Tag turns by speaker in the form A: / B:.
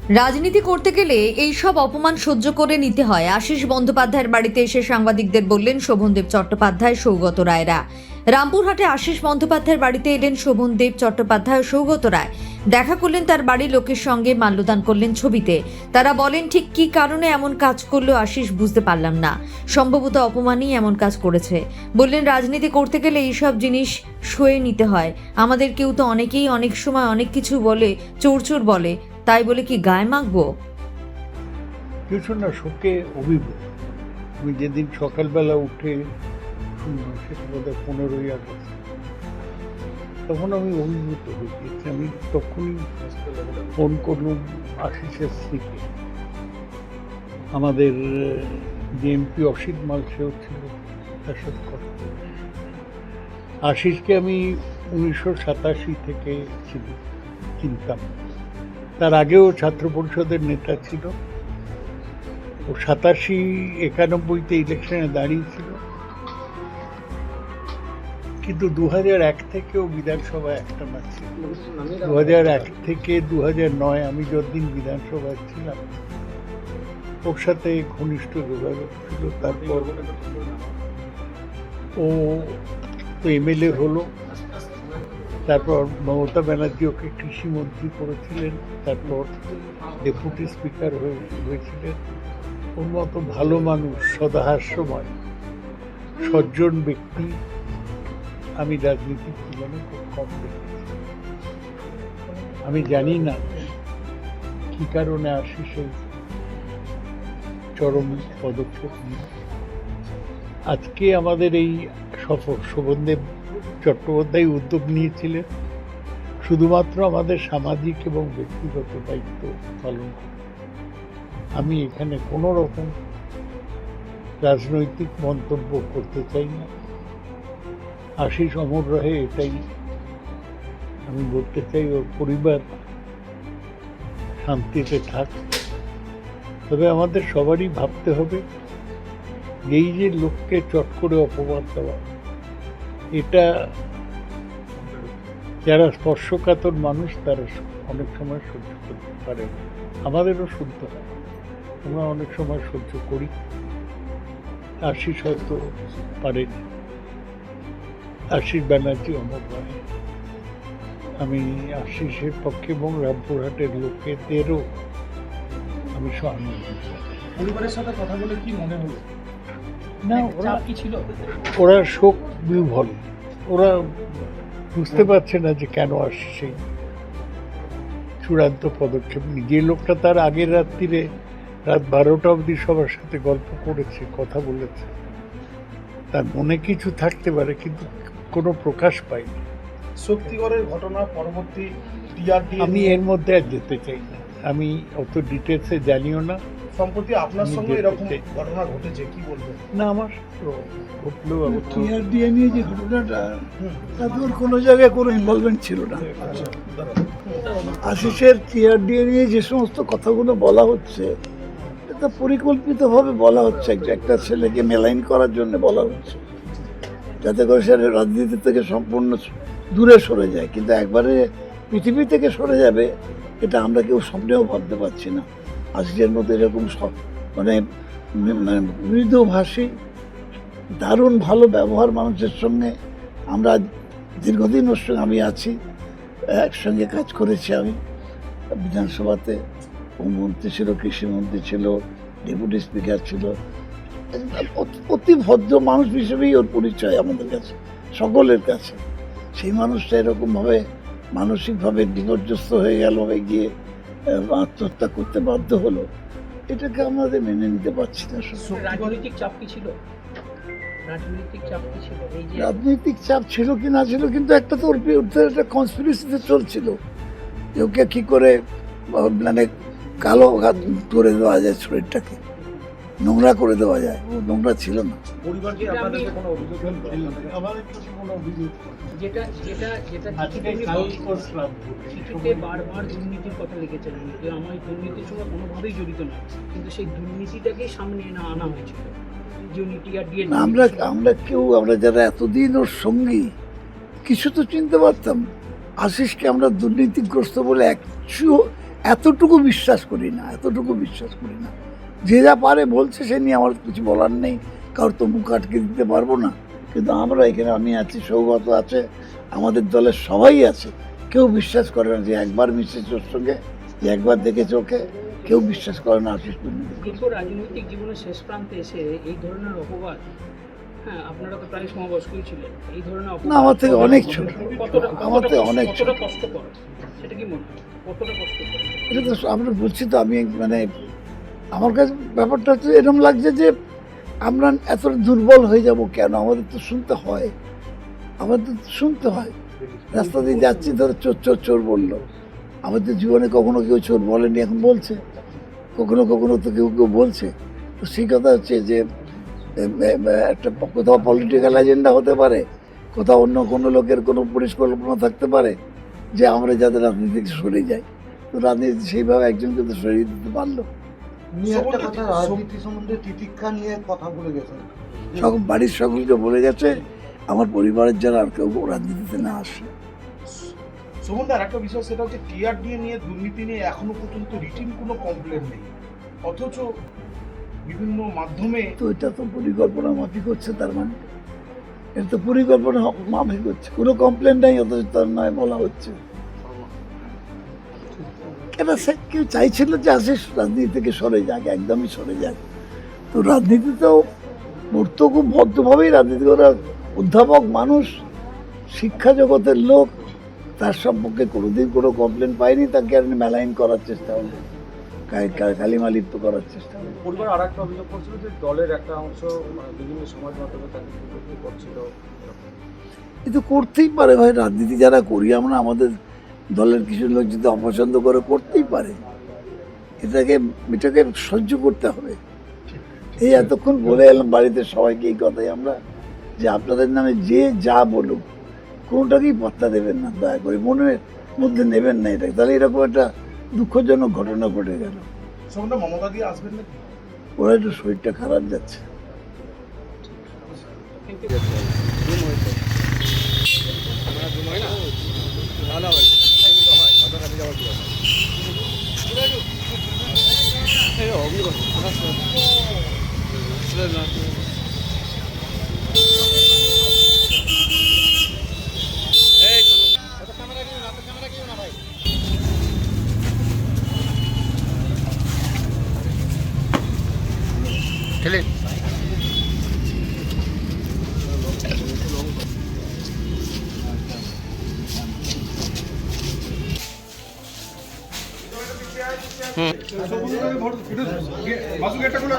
A: রাজনীতি করতে গেলে এই সব অপমান সহ্য করে নিতে হয়। আশিস বন্দ্যোপাধ্যায়ের বাড়িতে এসে সাংবাদিকদের বললেন শোভনদেব চট্টোপাধ্যায়, সৌগত রায়রা। রামপুরহাটে আশিস বন্দ্যোপাধ্যায়ের বাড়িতে এলেন শোভনদেব চট্টোপাধ্যায় ও সৌগত রায়। দেখা করলেন তার বাড়ির লোকের সঙ্গে, মাল্যদান করলেন ছবিতে। তারা বলেন ঠিক কী কারণে এমন কাজ করলো আশিস বুঝতে পারলাম না, সম্ভবত অপমানই এমন কাজ করেছে। বললেন রাজনীতি করতে গেলে এইসব জিনিস সয়ে নিতে হয়। আমাদের কেউ তো অনেকেই অনেক সময় অনেক কিছু বলে, চোর বলে, তাই বলে কি গায়ে মাখবো?
B: কিছু না, শোকে অভিভূত। আমি যেদিন সকালবেলা উঠে শুনলাম, সেটা বোধ হয় 15ই আগস্ট, তখন আমি অভিভূত হয়ে গিয়েছি। আমি তখনই ফোন করলাম আশিসের স্ত্রীকে। আমাদের যে এমপি অসিত মাল, সেও ছিল, তার সাথে কথা বললাম। আশিসকে আমি 1987 থেকে চিনতাম। তার আগেও ছাত্র পরিষদের নেতা ছিল। ও 87-91-তে ইলেকশনে দাঁড়িয়েছিল, কিন্তু 2001 থেকেও বিধানসভায় একটা ম্যাচ ছিল। 2001 থেকে 2009 আমি যতদিন বিধানসভায় ছিলাম, ওর সাথে ঘনিষ্ঠ যোগাযোগ ছিল। তারপর ও তো এমএলএ হলো, তারপর মমতা ব্যানার্জি ওকে কৃষিমন্ত্রী করেছিলেন, তারপর ডেপুটি স্পিকার হয়েছিলেন। ওর মতো ভালো মানুষ, সদাহাস্যময়, সজ্জন ব্যক্তি আমি রাজনীতির জীবনে খুব কম দেখেছি। আমি জানি না কি কারণে আশিস এই চরম পদক্ষেপ নিয়ে। আজকে আমাদের এই সফর শোভনদেব চট্টোপাধ্যায় উদ্যোগ নিয়েছিলেন শুধুমাত্র আমাদের সামাজিক এবং ব্যক্তিগত দায়িত্ব পালন করে। আমি এখানে কোনো রকম রাজনৈতিক মন্তব্য করতে চাই না। আশিস অমর রহে, এটাই আমি বলতে চাই। ওর পরিবার শান্তিতে থাক। তবে আমাদের সবারই ভাবতে হবে, এই যে লোককে চট করে অপমান দেওয়া, এটা যারা স্পর্শকাতর মানুষ তারা অনেক সময় সহ্য করতে পারে না। আমাদেরও শুনতে হয়, আমরা অনেক সময় সহ্য করি। আশিস হয়তো পারেনি। আশিস ব্যানার্জি অমর রয়। আমি আশিসের পক্ষে এবং রামপুরহাটের লোকেদেরও আমি সহানুভূতি।
C: পরিবারের সাথে কথা বলে কি মনে হলো?
B: না,
C: চাপ কি ছিল?
B: ওরা শোক বিহ্বল। ওরা বুঝতে পারছে না যে কেন আশিস এই চূড়ান্ত পদক্ষেপ নিয়ে। যে লোকটা তার আগের রাত্রিরে রাত 12টা অবধি সবার সাথে গল্প করেছে, কথা বলেছে, তার মনে কিছু থাকতে পারে কিন্তু কোনো প্রকাশ পায়নি।
C: শক্তিগড়ের ঘটনা পরবর্তী টিআরডি
B: আমি এর মধ্যে আর যেতে চাই না। আমি অত ডিটেলসে জানিও না।
C: সম্প্রতি আপনার সঙ্গে এরকম ঘটনা ঘটেছে, কি বলবেন?
B: না, আমার তো ঘটলেও আমি
D: টিআরডিএ নিয়ে যে ঘটনাটা, তাতে ওর কোনো জায়গায় কোনো ইনভলভমেন্ট ছিল না। আশিসের টিআরডিএ নিয়ে যে সমস্ত কথাগুলো বলা হচ্ছে, এটা পরিকল্পিতভাবে বলা হচ্ছে। একটা ছেলেকে মেলাইন করার জন্য বলা হচ্ছে, যাতে করে সে রাজনীতি থেকে সম্পূর্ণ দূরে সরে যায়। কিন্তু একবারে পৃথিবী থেকে সরে যাবে, এটা আমরা কেউ স্বপ্নেও ভাবতে পারছি না। আশিসের মধ্যে এরকম মানে মৃদুভাষী, দারুণ ভালো ব্যবহার মানুষের সঙ্গে। আমরা দীর্ঘদিন ওর সঙ্গে আমি আছি, একসঙ্গে কাজ করেছি। আমি বিধানসভাতে মন্ত্রী ছিল, কৃষিমন্ত্রী ছিল, ডেপুটি স্পিকার ছিল। অতি ভদ্র মানুষ হিসেবেই ওর পরিচয় আমাদের কাছে, সকলের কাছে। সেই মানুষটা এরকমভাবে মানসিকভাবে বিপর্যস্ত হয়ে গেল, হয়ে গিয়ে আত্মহত্যা করতে বাধ্য হলো, এটাকে আমাদের মেনে নিতে পারছি না।
E: রাজনৈতিক চাপ কি ছিল? রাজনৈতিক চাপ কি ছিল? এই যে
D: রাজনৈতিক চাপ ছিল কি না ছিল, কিন্তু একটা তো ওর বিরুদ্ধে একটা কনস্পিরেসিতে চলছিল যে ওকে কি করে মানে কালো করে দেওয়া যায়, শরীরটাকে নোংরা করে দেওয়া যায়। ও নোংরা ছিল না।
C: পরিবার কি আপনাদেরকে কোনো অভিযোগ
B: আমাদের কাছে কোনো অভিযোগ
E: যেটা যেটা যেটা
B: আজকে
E: চিঠিতে বারবার দুর্নীতির কথা লিখেছেন যে আমার দুর্নীতির সঙ্গে কোনোভাবেই জড়িত না, কিন্তু সেই দুর্নীতিটাকেই সামনে আনা হয়েছিল।
D: আমরা যারা এতদিন ওর সঙ্গী, কিছু তো চিনতে পারতাম। আশিসকে আমরা দুর্নীতিগ্রস্ত বলে এতটুকু বিশ্বাস করি না, এতটুকু বিশ্বাস করি না। যে যা পারে বলছে, সে নিয়ে আমার কিছু বলার নেই, কারোর তো মুখ আটকে দিতে পারবো না। কিন্তু আমরা এখানে, আমি আছি, সৌগত আছে, আমাদের দলের সবাই আছে, কেউ বিশ্বাস করে না যে একবার মিশেছে ওর সঙ্গে, যে একবার দেখেছে ওকে, কেউ বিশ্বাস করে না আশিস কুন্ডু।
E: দীর্ঘ রাজনৈতিক জীবনের শেষ প্রান্তে এসে এই ধরনের অপবাদ, হ্যাঁ আপনারা তো প্রায় সমবয়স্কই ছিলেন, এই ধরনের অপবাদ
D: না, আমার থেকে অনেক ছোট, আমার থেকে অনেক ছোট।
E: কতটা কষ্টকর সেটা কি মনে হয়, কতটা কষ্টকর?
D: এটা তো আমরা বলছি তো, আমি মানে আমার কাছে ব্যাপারটা হচ্ছে এরকম লাগছে যে আমরা এত দুর্বল হয়ে যাব কেন? আমাদের তো শুনতে হয়, আমাদের তো শুনতে হয়। রাস্তা দিয়ে যাচ্ছি, ধরো চোর চোর চোর বললো, আমাদের জীবনে কখনো কেউ চোর বলেনি, এখন বলছে, কখনো কখনো তো কেউ কেউ বলছে। তো সেই কথা হচ্ছে যে একটা কোথাও পলিটিক্যাল এজেন্ডা হতে পারে, কোথাও অন্য কোনো লোকের কোনো পরিকল্পনা থাকতে পারে যে আমরা যাতে রাজনীতি থেকে সরে যাই। তো রাজনীতি সেইভাবে একজনকে তো সরিয়ে দিতে পারলো।
F: উনি একটা কথা রাজনীতি সম্বন্ধে তিতিক্ষা নিয়ে কথা বলে গেছেন।
D: সকল বাড়ির সকলকে বলে গেছে আমার পরিবারের যারা আর কেউ রাজনীতিতে না আসে।
C: শোভনদার একটা বিষয়, সেটা হচ্ছে টিআরডিএ নিয়ে, দুর্নীতি নিয়ে এখনো পর্যন্ত রিটিন কোনো কমপ্লেন নেই, অথচ বিভিন্ন মাধ্যমে
D: তো এটা তো পরিকল্পনা মাফিক হচ্ছে, তার মানে এটা তো পরিকল্পনা মাফিক হচ্ছে, কোনো কমপ্লেন নাই, অথচ তার নয় বলা হচ্ছে। এটা সে কেউ চাইছিল যে আশিস রাজনীতি থেকে সরে যাক, একদমই সরে যাক। তো রাজনীতিতেও পড়তো খুব ভদ্রভাবেই রাজনীতি করা, অধ্যাপক মানুষ, শিক্ষা জগতের লোক, তার সম্পর্কে কোনোদিন কোনো কমপ্লেন পাইনি। তাকে আর মেলাইন করার চেষ্টা হলো, কালিমালিপ্ত করার চেষ্টা হলো।
G: পরিবার আর একটা অভিযোগ করছিল যে দলের একটা অংশ বিভিন্ন সমাজ মাধ্যমে তাকে বিভক্তি করছিল।
D: এ তো করতেই পারে ভাই, রাজনীতি যারা করি আমরা, আমাদের দলের কিছু লোক যদি অপছন্দ করে, করতেই পারে। এটাকে সহ্য করতে হবে। এই এতক্ষণ বলে এলাম বাড়িতে সবাইকে এই কথাই আমরা, যে আপনাদের নামে যে যা বলুক কোনোটাকেই পাত্তা দেবেন না, দয়া করে মনের মধ্যে নেবেন না এটা। তাহলে এরকম একটা দুঃখজনক ঘটনা ঘটে গেল।
C: শোভনদা মমতা দিয়ে আসবেন নাকি?
D: ওরা একটু শরীরটা খারাপ যাচ্ছে।
C: বাসু গেটটা খুলে